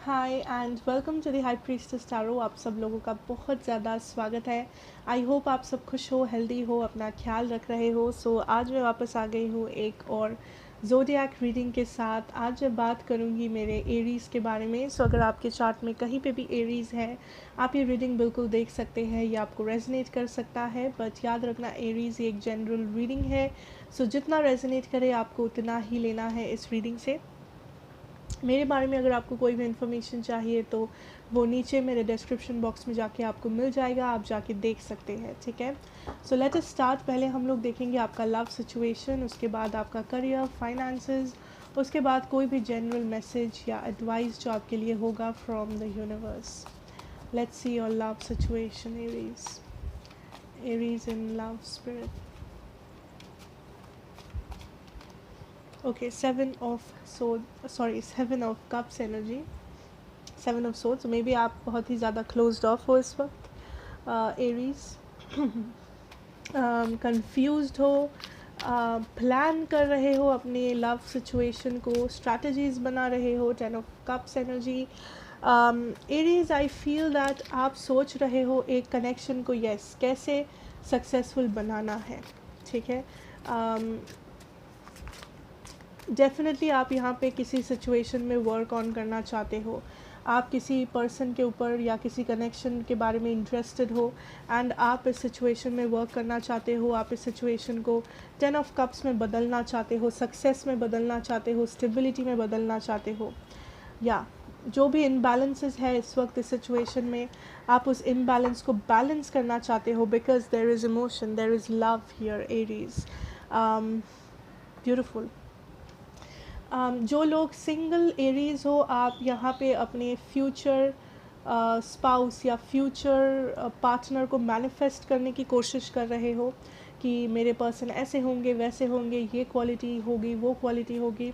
Hi and welcome to the high priestess tarot. आप सब लोगों का बहुत ज़्यादा स्वागत है। आई होप आप सब खुश हो, हेल्दी हो, अपना ख्याल रख रहे हो। आज मैं वापस आ गई हूँ एक और ज़ोडिएक रीडिंग के साथ। आज मैं बात करूँगी मेरे एरीज़ के बारे में। अगर आपके चार्ट में कहीं पे भी एरीज़ है, आप ये रीडिंग बिल्कुल देख सकते हैं। ये आपको रेजोनेट कर सकता है, बट याद रखना एरीज़ ये एक जनरल रीडिंग है। जितना रेजोनेट करे आपको उतना ही लेना है इस रीडिंग से। मेरे बारे में अगर आपको कोई भी इन्फॉर्मेशन चाहिए तो वो नीचे मेरे डिस्क्रिप्शन बॉक्स में जाके आपको मिल जाएगा, आप जाके देख सकते हैं। ठीक है, लेट अस स्टार्ट। पहले हम लोग देखेंगे आपका लव सिचुएशन, उसके बाद आपका करियर, फाइनेंसेस, उसके बाद कोई भी जनरल मैसेज या एडवाइस जो आपके लिए होगा from the universe. Let's see your love situation Aries in love spirit. Okay, seven of cups energy, seven of swords. So maybe आप बहुत ही ज़्यादा closed off हो इस वक्त, एरीज। confused हो, प्लान कर रहे हो अपने लव सिचुएशन को, स्ट्रैटेजीज बना रहे हो। 10 of cups energy. Aries, I feel that आप सोच रहे हो एक कनेक्शन को कैसे सक्सेसफुल बनाना है। ठीक है, डेफिनेटली आप यहाँ पे किसी सिचुएशन में वर्क ऑन करना चाहते हो। आप किसी पर्सन के ऊपर या किसी कनेक्शन के बारे में इंटरेस्टेड हो एंड आप इस सिचुएशन में वर्क करना चाहते हो। आप इस सिचुएशन को 10 of cups में बदलना चाहते हो, सक्सेस में बदलना चाहते हो, स्टेबिलिटी में बदलना चाहते हो। या जो भी इम्बैलेंसेस है इस वक्त इस सिचुएशन में, आप उस इम्बैलेंस को बैलेंस करना चाहते हो, because there is emotion, there is love here Aries. Beautiful. जो लोग सिंगल एरीज हो, आप यहाँ पे अपने फ्यूचर स्पाउस या फ्यूचर पार्टनर को मैनिफेस्ट करने की कोशिश कर रहे हो कि मेरे पर्सन ऐसे होंगे, वैसे होंगे, ये क्वालिटी होगी, वो क्वालिटी होगी।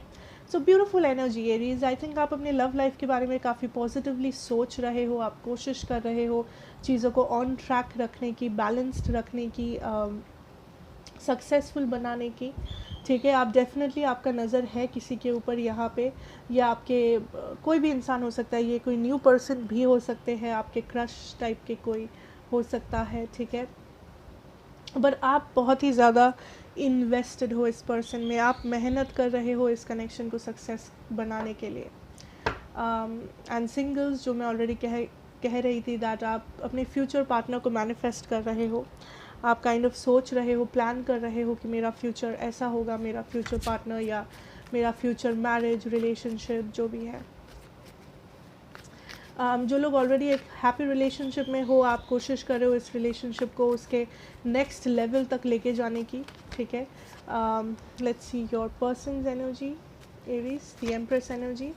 Beautiful energy Aries. I think आप अपने लव लाइफ के बारे में काफ़ी पॉजिटिवली सोच रहे हो। आप कोशिश कर रहे हो चीज़ों को ऑन ट्रैक रखने की, बैलेंस्ड रखने की, सक्सेसफुल बनाने की। ठीक है, आप डेफिनेटली, आपका नज़र है किसी के ऊपर यहाँ पे, या आपके कोई भी इंसान हो सकता है, ये कोई न्यू पर्सन भी हो सकते हैं, आपके क्रश टाइप के कोई हो सकता है। ठीक है, पर आप बहुत ही ज़्यादा इन्वेस्टेड हो इस पर्सन में, आप मेहनत कर रहे हो इस कनेक्शन को सक्सेस बनाने के लिए। एंड सिंगल्स, जो मैं ऑलरेडी कह रही थी, दैट आप अपने फ्यूचर पार्टनर को मैनिफेस्ट कर रहे हो। आप काइंड ऑफ सोच रहे हो, प्लान कर रहे हो कि मेरा फ्यूचर ऐसा होगा, मेरा फ्यूचर पार्टनर या मेरा फ्यूचर मैरिज रिलेशनशिप जो भी है। जो लोग ऑलरेडी एक हैप्पी रिलेशनशिप में हो, आप कोशिश कर रहे हो इस रिलेशनशिप को उसके नेक्स्ट लेवल तक लेके जाने की। ठीक है, let's see your persons energy Aries, the empress energy.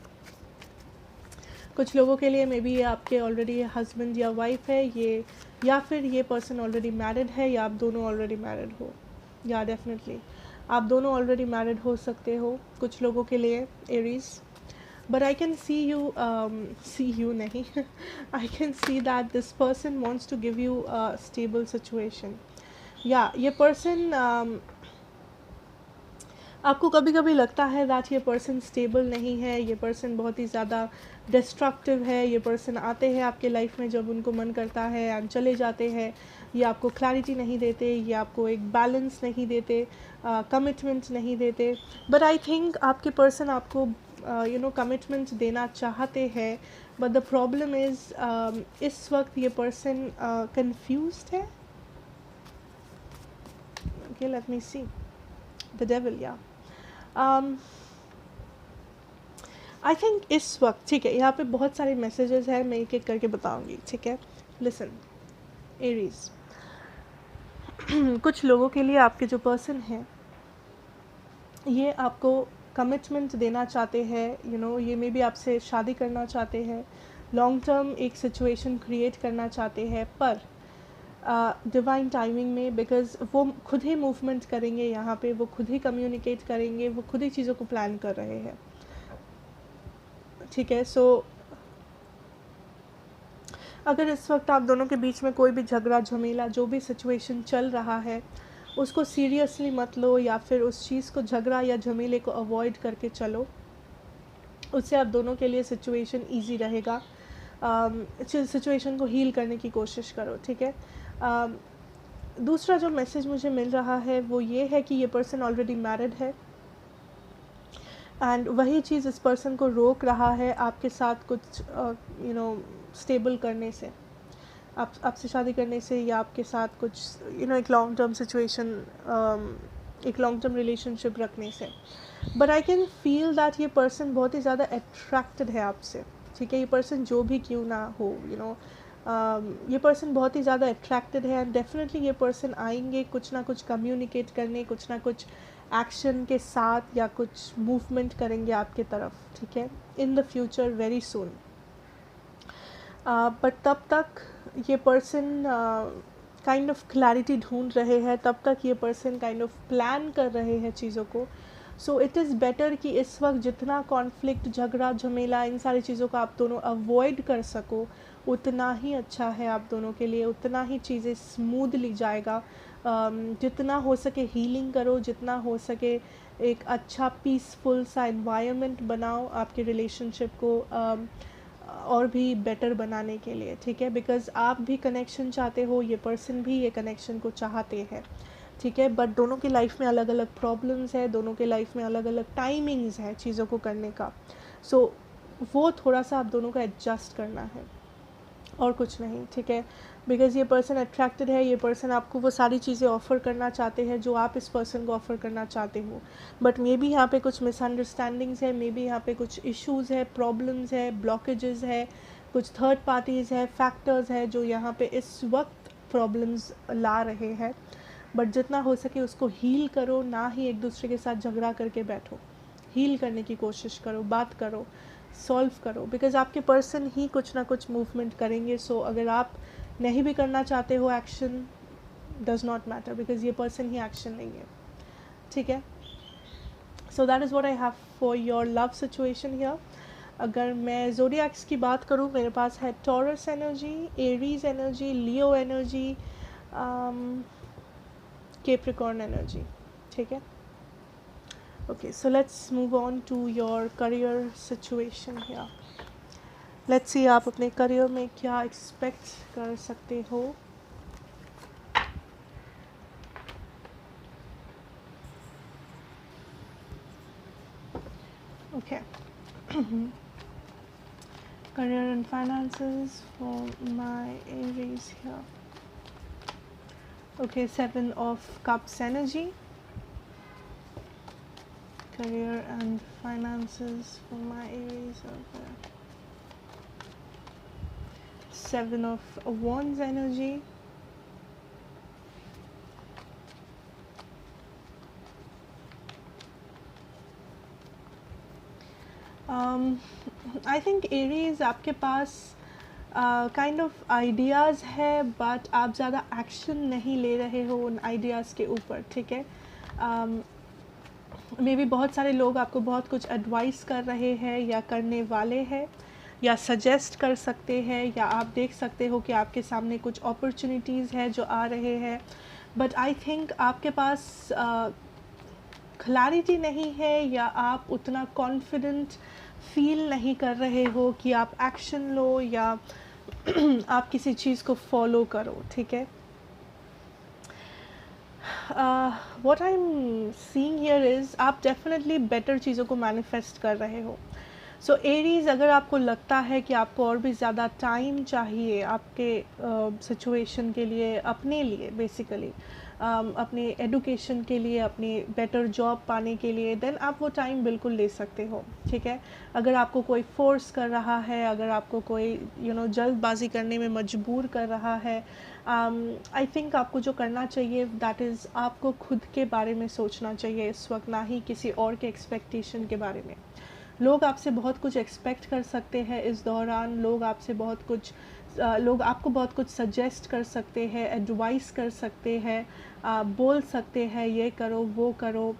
कुछ लोगों के लिए मे बी ये आपके ऑलरेडी हस्बैंड या वाइफ है, ये या फिर ये पर्सन ऑलरेडी मैरिड है, या आप दोनों ऑलरेडी मैरिड हो। या डेफिनेटली आप दोनों ऑलरेडी मैरिड हो सकते हो कुछ लोगों के लिए Aries. But I can see you नहीं I can see that this person wants to give you a stable situation. या ये पर्सन, आपको कभी कभी लगता है दैट ये पर्सन स्टेबल नहीं है, ये पर्सन बहुत ही ज़्यादा डिस्ट्रक्टिव है, ये पर्सन आते हैं आपके लाइफ में जब उनको मन करता है एंड चले जाते हैं। ये आपको क्लैरिटी नहीं देते, ये आपको एक बैलेंस नहीं देते, कमिटमेंट नहीं देते। बट आई थिंक आपके पर्सन आपको कमिटमेंट देना चाहते हैं, बट द प्रॉब्लम इज़ इस वक्त ये पर्सन कंफ्यूज्ड है। Okay, let me see the devil. या आई थिंक इस वक्त, ठीक है, यहाँ पे बहुत सारे मैसेजेस हैं, मैं एक एक करके बताऊंगी। ठीक है, लिसन एरीज। कुछ लोगों के लिए आपके जो पर्सन हैं ये आपको कमिटमेंट देना चाहते हैं, ये मे बी आपसे शादी करना चाहते हैं, लॉन्ग टर्म एक सिचुएशन क्रिएट करना चाहते हैं, पर डिवाइन टाइमिंग में, बिकॉज वो खुद ही मूवमेंट करेंगे यहाँ पे, वो खुद ही कम्युनिकेट करेंगे, वो खुद ही चीज़ों को प्लान कर रहे हैं। ठीक है, अगर इस वक्त आप दोनों के बीच में कोई भी झगड़ा झमेला, जो भी सिचुएशन चल रहा है, उसको सीरियसली मत लो, या फिर उस चीज़ को, झगड़ा या झमेले को अवॉइड करके चलो। उससे आप दोनों के लिए सिचुएशन ईजी रहेगा। सिचुएशन को हील करने की कोशिश करो, ठीक है। दूसरा जो मैसेज मुझे मिल रहा है वो ये है कि ये पर्सन ऑलरेडी मैरिड है, एंड वही चीज़ इस पर्सन को रोक रहा है आपके साथ कुछ स्टेबल करने से, आपसे शादी करने से, या आपके साथ कुछ एक लॉन्ग टर्म सिचुएशन, एक लॉन्ग टर्म रिलेशनशिप रखने से। But I can feel that ये पर्सन बहुत ही ज़्यादा अट्रैक्टेड है आपसे, ठीक है। ये पर्सन जो भी क्यों ना हो, ये पर्सन बहुत ही ज़्यादा अट्रैक्टेड है, एंड डेफिनेटली ये पर्सन आएंगे कुछ ना कुछ कम्युनिकेट करने, कुछ ना कुछ एक्शन के साथ, या कुछ मूवमेंट करेंगे आपके तरफ, ठीक है, in the future very soon. But तब तक ये पर्सन काइंड ऑफ क्लैरिटी ढूंढ रहे हैं, तब तक ये पर्सन काइंड ऑफ प्लान कर रहे हैं चीज़ों को। सो इट इज़ बेटर कि इस वक्त जितना कॉन्फ्लिक्ट, झगड़ा झमेला, इन सारी चीज़ों का आप दोनों अवॉइड कर सको, उतना ही अच्छा है आप दोनों के लिए, उतना ही चीज़ें स्मूथली जाएगा। जितना हो सके हीलिंग करो, जितना हो सके एक अच्छा पीसफुल सा एनवायरनमेंट बनाओ आपके रिलेशनशिप को और भी बेटर बनाने के लिए, ठीक है। बिकॉज़ आप भी कनेक्शन चाहते हो, ये पर्सन भी ये कनेक्शन को चाहते हैं, ठीक है। बट दोनों की लाइफ में अलग अलग प्रॉब्लम्स है, दोनों के लाइफ में अलग अलग टाइमिंग्स है चीज़ों को करने का। सो वो थोड़ा सा आप दोनों को एडजस्ट करना है, और कुछ नहीं, ठीक है। बिकॉज़ ये पर्सन अट्रैक्टेड है, ये पर्सन आपको वो सारी चीज़ें ऑफ़र करना चाहते हैं जो आप इस पर्सन को ऑफ़र करना चाहते हो। बट मे बी यहाँ पे कुछ मिसअंडरस्टैंडिंग्स है, मे बी यहाँ पे कुछ इश्यूज़ है, प्रॉब्लम्स है, ब्लॉकेजेस है, कुछ थर्ड पार्टीज़ है, फैक्टर्स है जो यहाँ पे इस वक्त प्रॉब्लम्स ला रहे हैं। बट जितना हो सके उसको हील करो, ना ही एक दूसरे के साथ झगड़ा करके बैठो। हील करने की कोशिश करो, बात करो, सॉल्व करो, बिकॉज आपके पर्सन ही कुछ ना कुछ मूवमेंट करेंगे। सो अगर आप नहीं भी करना चाहते हो action, does not matter, because ये पर्सन ही एक्शन लेंगे, ठीक है। So that is what I have for your love situation here. अगर मैं ज़ोडिएक्स की बात करूँ, मेरे पास है टॉरस एनर्जी, एरीज एनर्जी, लियो एनर्जी, कैप्रिकॉर्न एनर्जी, ठीक है। Okay, so let's move on to your career situation here. Let's see आप अपने करियर में क्या एक्सपेक्ट कर सकते हो। Okay. Career and finances for my Aries here. Okay, 7 of Cups energy. Career and finances for my Aries. Okay. 7 of Wands energy. I think Aries आपके पास kind of ideas है, but आप ज़्यादा action नहीं ले रहे हो उन आइडियाज़ के ऊपर, ठीक है। मे बी बहुत सारे लोग आपको बहुत कुछ एडवाइस कर रहे हैं, या करने वाले हैं, या सजेस्ट कर सकते हैं, या आप देख सकते हो कि आपके सामने कुछ अपॉर्चुनिटीज़ है जो आ रहे हैं। बट आई थिंक आपके पास क्लैरिटी नहीं है, या आप उतना कॉन्फिडेंट फील नहीं कर रहे हो कि आप एक्शन लो, या आप किसी चीज़ को फॉलो करो, ठीक है। What I am seeing here is आप डेफिनेटली बेटर चीज़ों को मैनिफेस्ट कर रहे हो। सो एरीज़, अगर आपको लगता है कि आपको और भी ज़्यादा टाइम चाहिए आपके सिचुएशन के लिए, अपने लिए बेसिकली, अपने एडुकेशन के लिए, अपनी बेटर जॉब पाने के लिए, देन आप वो टाइम बिल्कुल ले सकते हो, ठीक है। अगर आपको कोई फोर्स कर रहा है, अगर आपको कोई जल्दबाजी करने में मजबूर कर रहा है, आई थिंक आपको जो करना चाहिए दैट इज़ आपको खुद के बारे में सोचना चाहिए इस वक्त, ना ही किसी और के एक्सपेक्टेशन के बारे में। लोग आपसे बहुत कुछ एक्सपेक्ट कर सकते हैं इस दौरान, लोग आपसे बहुत कुछ लोग आपको बहुत कुछ सजेस्ट कर सकते हैं, एडवाइस कर सकते हैं, बोल सकते हैं ये करो वो करो।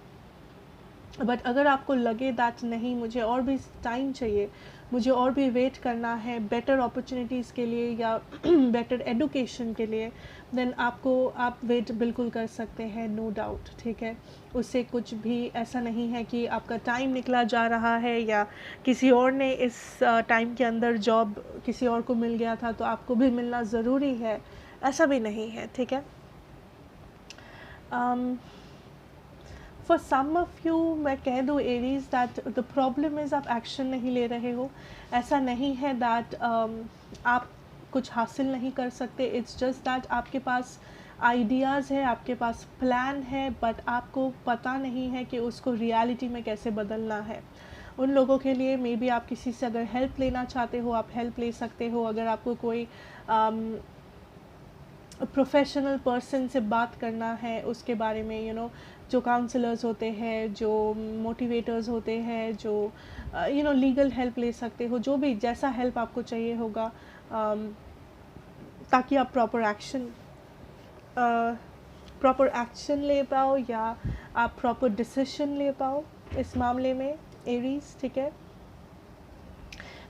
बट अगर आपको लगे दैट नहीं, मुझे और भी टाइम चाहिए, मुझे और भी वेट करना है बेटर अपॉर्चुनिटीज़ के लिए या बेटर एडुकेशन के लिए, देन आप वेट बिल्कुल कर सकते हैं, नो डाउट, ठीक है। उससे कुछ भी ऐसा नहीं है कि आपका टाइम निकला जा रहा है या किसी और ने इस टाइम के अंदर जॉब किसी और को मिल गया था तो आपको भी मिलना ज़रूरी है, ऐसा भी नहीं है, ठीक है। फॉर सम ऑफ यू मैं कह दूँ Aries that the problem is आप एक्शन नहीं ले रहे हो। ऐसा नहीं है दैट आप कुछ हासिल नहीं कर सकते, इट्स जस्ट दैट आपके पास आइडियाज़ है, आपके पास प्लान है, बट आपको पता नहीं है कि उसको रियलिटी में कैसे बदलना है। उन लोगों के लिए मे बी आप किसी से अगर हेल्प लेना चाहते हो आप हेल्प ले सकते हो। अगर आपको कोई प्रोफेशनल पर्सन से बात करना है उसके बारे में, यू नो, जो काउंसलर्स होते हैं, जो मोटिवेटर्स होते हैं, जो यू नो लीगल हेल्प ले सकते हो, जो भी जैसा हेल्प आपको चाहिए होगा, ताकि आप प्रॉपर एक्शन ले पाओ या आप प्रॉपर डिसीजन ले पाओ इस मामले में एरीज, ठीक है।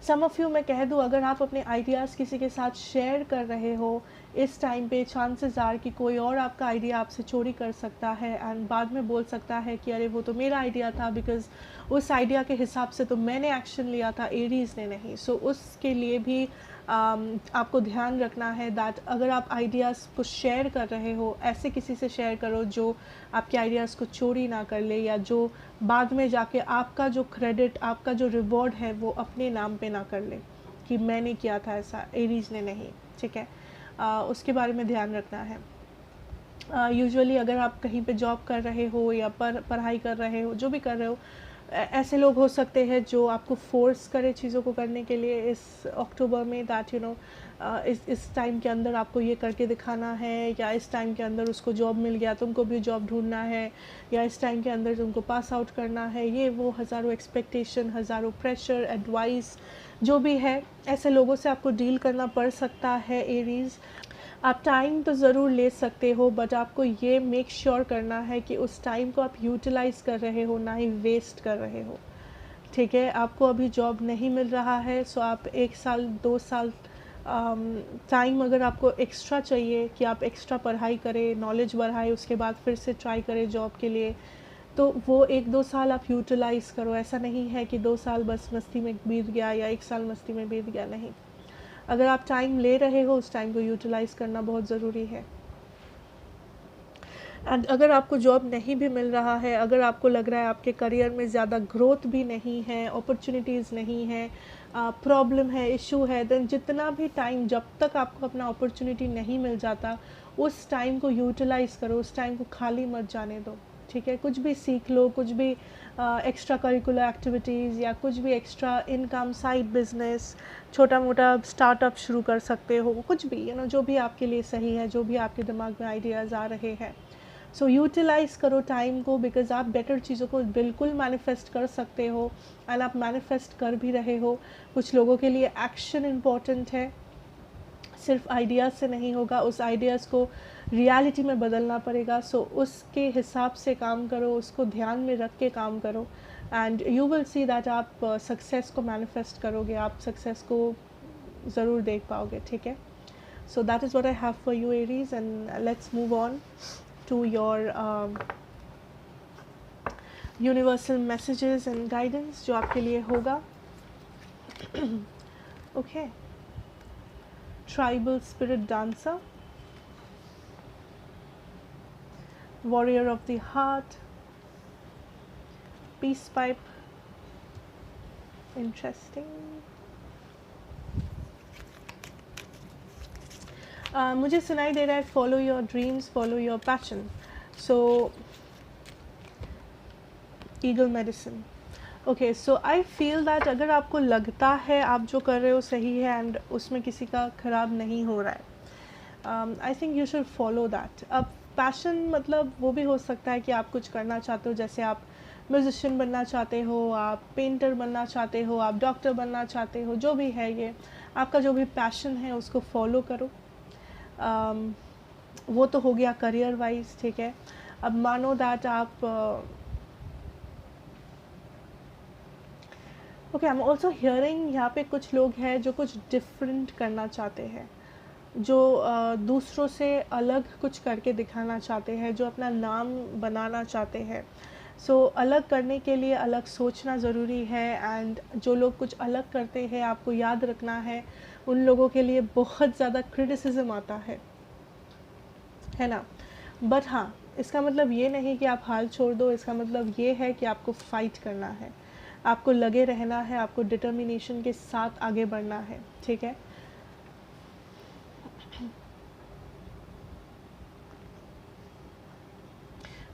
सम ऑफ यू मैं कह दूँ अगर आप अपने आइडियाज़ किसी के साथ शेयर कर रहे हो इस टाइम पे, चांसेस आर कि कोई और आपका आइडिया आपसे चोरी कर सकता है एंड बाद में बोल सकता है कि अरे वो तो मेरा आइडिया था, बिकॉज़ उस आइडिया के हिसाब से तो मैंने एक्शन लिया था, एरीज़ ने नहीं। सो उसके लिए भी आपको ध्यान रखना है दैट अगर आप आइडियाज़ को शेयर कर रहे हो ऐसे किसी से शेयर करो जो आपके आइडियाज़ को चोरी ना कर ले, या जो बाद में जाके आपका जो क्रेडिट, आपका जो रिवॉर्ड है वो अपने नाम पे ना कर ले कि मैंने किया था ऐसा, एरीज़ ने नहीं, ठीक है। उसके बारे में ध्यान रखना है। यूजुअली अगर आप कहीं पे जॉब कर रहे हो या पढ़ाई कर रहे हो, जो भी कर रहे हो, ऐसे लोग हो सकते हैं जो आपको फोर्स करे चीज़ों को करने के लिए इस अक्टूबर में, दैट यू नो इस टाइम के अंदर आपको ये करके दिखाना है, या इस टाइम के अंदर उसको जॉब मिल गया तुमको भी जॉब ढूंढना है, या इस टाइम के अंदर तुमको पास आउट करना है, ये वो हज़ारों एक्सपेक्टेशन, हज़ारों प्रेशर, एडवाइस जो भी है, ऐसे लोगों से आपको डील करना पड़ सकता है एरीज़। आप टाइम तो ज़रूर ले सकते हो, बट आपको ये मेक श्योर करना है कि उस टाइम को आप यूटिलाइज़ कर रहे हो, ना ही वेस्ट कर रहे हो, ठीक है। आपको अभी जॉब नहीं मिल रहा है, सो आप 1 साल 2 साल टाइम अगर आपको एक्स्ट्रा चाहिए कि आप एक्स्ट्रा पढ़ाई करें, नॉलेज बढ़ाएं, उसके बाद फिर से ट्राई करें जॉब के लिए, तो वो 1-2 साल आप यूटिलाइज़ करो। ऐसा नहीं है कि 2 साल बस मस्ती में बीत गया या 1 साल मस्ती में बीत गया, नहीं। अगर आप टाइम ले रहे हो उस टाइम को यूटिलाइज़ करना बहुत ज़रूरी है। एंड अगर आपको जॉब नहीं भी मिल रहा है, अगर आपको लग रहा है आपके करियर में ज़्यादा ग्रोथ भी नहीं है, अपॉर्चुनिटीज़ नहीं है, प्रॉब्लम है, इशू है, देन जितना भी टाइम, जब तक आपको अपना अपॉर्चुनिटी नहीं मिल जाता, उस टाइम को यूटिलाइज़ करो, उस टाइम को खाली मत जाने दो, ठीक है। कुछ भी सीख लो, कुछ भी एक्स्ट्रा करिकुलर एक्टिविटीज़ या कुछ भी एक्स्ट्रा इनकम, साइड बिजनेस, छोटा मोटा स्टार्टअप शुरू कर सकते हो, कुछ भी, यू नो, जो भी आपके लिए सही है, जो भी आपके दिमाग में आइडियाज़ आ रहे हैं। सो यूटिलाइज़ करो टाइम को, बिकॉज़ आप बेटर चीज़ों को बिल्कुल मैनिफेस्ट कर सकते हो एंड आप मैनिफेस्ट कर भी रहे हो। कुछ लोगों के लिए एक्शन इम्पॉर्टेंट है, सिर्फ आइडियाज़ से नहीं होगा, उस आइडियाज़ को रियलिटी में बदलना पड़ेगा। सो उसके हिसाब से काम करो, उसको ध्यान में रख के काम करो and you will see that आप सक्सेस को मैनिफेस्ट करोगे, आप सक्सेस को ज़रूर देख पाओगे, ठीक है। So that is what I have for you Aries, and let's move on to your universal messages and guidance जो आपके लिए होगा। okay, tribal spirit dancer, warrior of the heart, peace pipe, interesting। मुझे सुनाई दे रहा है follow your dreams, follow your passion, so eagle medicine। Okay, so I feel that अगर आपको लगता है आप जो कर रहे हो सही है एंड उसमें किसी का ख़राब नहीं हो रहा है, I think you should follow that. अब पैशन मतलब वो भी हो सकता है कि आप कुछ करना चाहते हो, जैसे आप म्यूजिशियन बनना चाहते हो, आप पेंटर बनना चाहते हो, आप डॉक्टर बनना चाहते हो, जो भी है, ये आपका जो भी पैशन है उसको फॉलो करो। वो तो हो गया करियर वाइज, ठीक है। अब मानो दैट आप okay, I am also hearing यहाँ पे कुछ लोग हैं जो कुछ डिफरेंट करना चाहते हैं, जो दूसरों से अलग कुछ करके दिखाना चाहते हैं, जो अपना नाम बनाना चाहते हैं। सो अलग करने के लिए अलग सोचना ज़रूरी है, एंड जो लोग कुछ अलग करते हैं आपको याद रखना है, उन लोगों के लिए बहुत ज़्यादा क्रिटिसिज्म आता है ना। बट हाँ, इसका मतलब ये नहीं कि आप हाल छोड़ दो, इसका मतलब ये है कि आपको फ़ाइट करना है, आपको लगे रहना है, आपको डिटर्मिनेशन के साथ आगे बढ़ना है, ठीक है।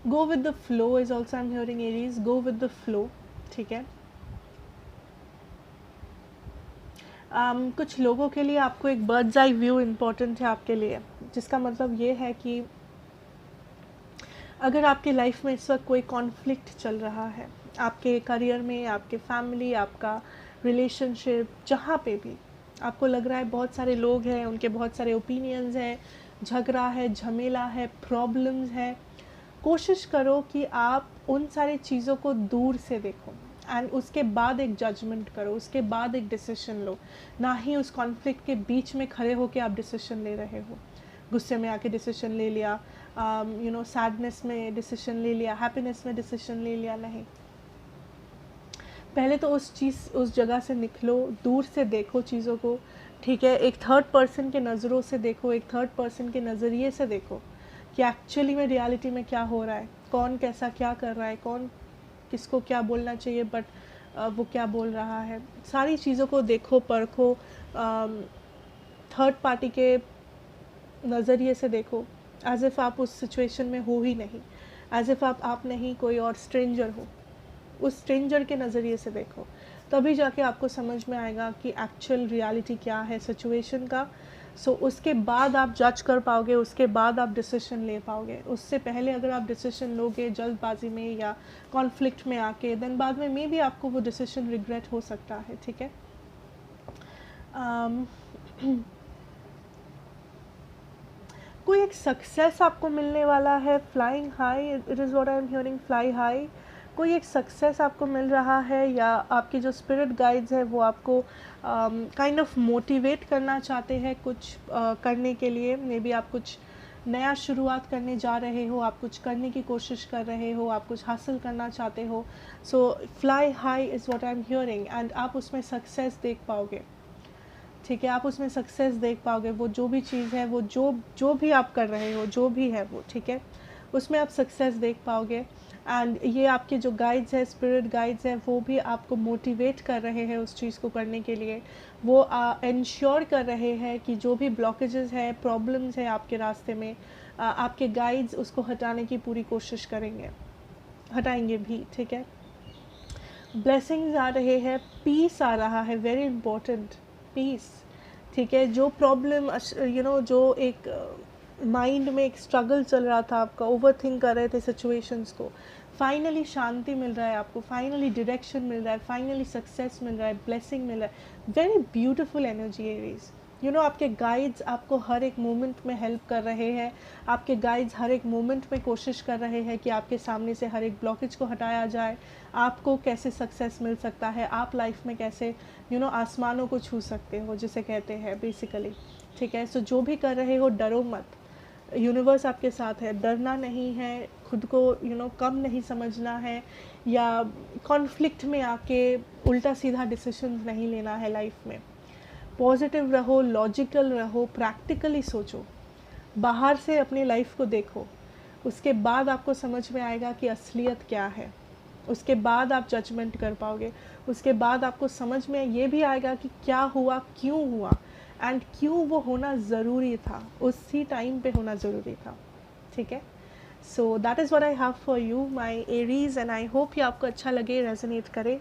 Go with the flow is also I am hearing Aries, go with the flow, ठीक है। कुछ लोगों के लिए आपको एक बर्ड्स आई व्यू इम्पॉर्टेंट है आपके लिए, जिसका मतलब ये है कि अगर आपकी लाइफ में इस वक्त कोई कॉन्फ्लिक्ट चल रहा है, आपके करियर में, आपके फैमिली, आपका रिलेशनशिप, जहाँ पे भी आपको लग रहा है बहुत सारे लोग हैं, उनके बहुत सारे ओपिनियंस हैं, झगड़ा है, झमेला है, प्रॉब्लम्स है, कोशिश करो कि आप उन सारी चीज़ों को दूर से देखो एंड उसके बाद एक जजमेंट करो, उसके बाद एक डिसीजन लो, ना ही उस कॉन्फ्लिक्ट के बीच में खड़े होकर आप डिसीजन ले रहे हो। गुस्से में आके डिसीजन ले लिया, सैडनेस में डिसीजन ले लिया, हैप्पीनेस में डिसीजन ले लिया, नहीं। पहले तो उस जगह से निकलो, दूर से देखो चीज़ों को, ठीक है। एक थर्ड पर्सन के नज़रों से देखो, एक थर्ड पर्सन के नज़रिए से देखो कि एक्चुअली में रियलिटी में क्या हो रहा है, कौन कैसा क्या कर रहा है, कौन किसको क्या बोलना चाहिए बट वो क्या बोल रहा है। सारी चीज़ों को देखो, परखो, थर्ड पार्टी के नज़रिए से देखो, एज इफ़ आप उस सिचुएशन में हो ही नहीं, एज इफ़ आप नहीं, कोई और स्ट्रेंजर हो। उस स्ट्रेंजर के नज़रिए से देखो, तभी जाके आपको समझ में आएगा कि एक्चुअल रियलिटी क्या है सिचुएशन का। सो उसके बाद आप जज कर पाओगे, उसके बाद आप डिसीजन ले पाओगे। उससे पहले अगर आप डिसीजन लोगे जल्दबाजी में या कॉन्फ्लिक्ट में आके, देन बाद में मे बी आपको वो डिसीजन रिग्रेट हो सकता है, ठीक है। कोई एक सक्सेस आपको मिलने वाला है, flying high, it is what I am hearing, fly high. कोई एक सक्सेस आपको मिल रहा है, या आपके जो स्पिरिट गाइड्स है वो आपको काइंड ऑफ मोटिवेट करना चाहते हैं कुछ करने के लिए। मे बी आप कुछ नया शुरुआत करने जा रहे हो, आप कुछ करने की कोशिश कर रहे हो, आप कुछ हासिल करना चाहते हो। So fly high is what I am hearing, and आप उसमें सक्सेस देख पाओगे, ठीक है। आप उसमें सक्सेस देख पाओगे, वो जो भी चीज़ है, वो जो भी आप कर रहे हो, जो भी है वो, ठीक है, उसमें आप सक्सेस देख पाओगे। एंड ये आपके जो गाइड्स हैं, स्पिरिट गाइड्स हैं, वो भी आपको मोटिवेट कर रहे हैं उस चीज़ को करने के लिए। वो इंश्योर कर रहे हैं कि जो भी ब्लॉकेजेस हैं, प्रॉब्लम्स हैं आपके रास्ते में, आपके गाइड्स उसको हटाने की पूरी कोशिश करेंगे, हटाएंगे भी, ठीक है। ब्लेसिंग्स आ रहे हैं, पीस आ रहा है, वेरी इंपॉर्टेंट, पीस, ठीक है। जो प्रॉब्लम जो एक माइंड में एक स्ट्रगल चल रहा था आपका, ओवर थिंक कर रहे थे सिचुएशंस को, फाइनली शांति मिल रहा है आपको, फाइनली डायरेक्शन मिल रहा है, फाइनली सक्सेस मिल रहा है, ब्लेसिंग मिल रहा है। Very beautiful energy Aries. आपके गाइड्स आपको हर एक मोमेंट में हेल्प कर रहे हैं, आपके गाइड्स हर एक मोमेंट में कोशिश कर रहे हैं कि आपके सामने से हर एक ब्लॉकेज को हटाया जाए, आपको कैसे सक्सेस मिल सकता है, आप लाइफ में कैसे आसमानों को छू सकते हो, जिसे कहते हैं बेसिकली, ठीक है। सो जो भी कर रहे हो, डरो मत, यूनिवर्स आपके साथ है, डरना नहीं है, खुद को कम नहीं समझना है, या कॉन्फ्लिक्ट में आके उल्टा सीधा डिसीजन नहीं लेना है लाइफ में। पॉजिटिव रहो, लॉजिकल रहो, प्रैक्टिकली सोचो, बाहर से अपनी लाइफ को देखो, उसके बाद आपको समझ में आएगा कि असलियत क्या है। उसके बाद आप जजमेंट कर पाओगे, उसके बाद आपको समझ में ये भी आएगा कि क्या हुआ, क्यों हुआ, एंड क्यों वो होना ज़रूरी था, उसी टाइम पे होना ज़रूरी था, ठीक है। So that is what I have for you my Aries, and I hope कि आपको अच्छा लगे, रेजोनेट करे।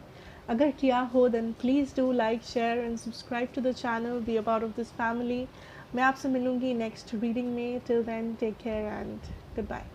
अगर किया हो then please do like, share and subscribe to the channel, be a part of this family. मैं आपसे मिलूँगी नेक्स्ट रीडिंग में। Till then take care and good bye.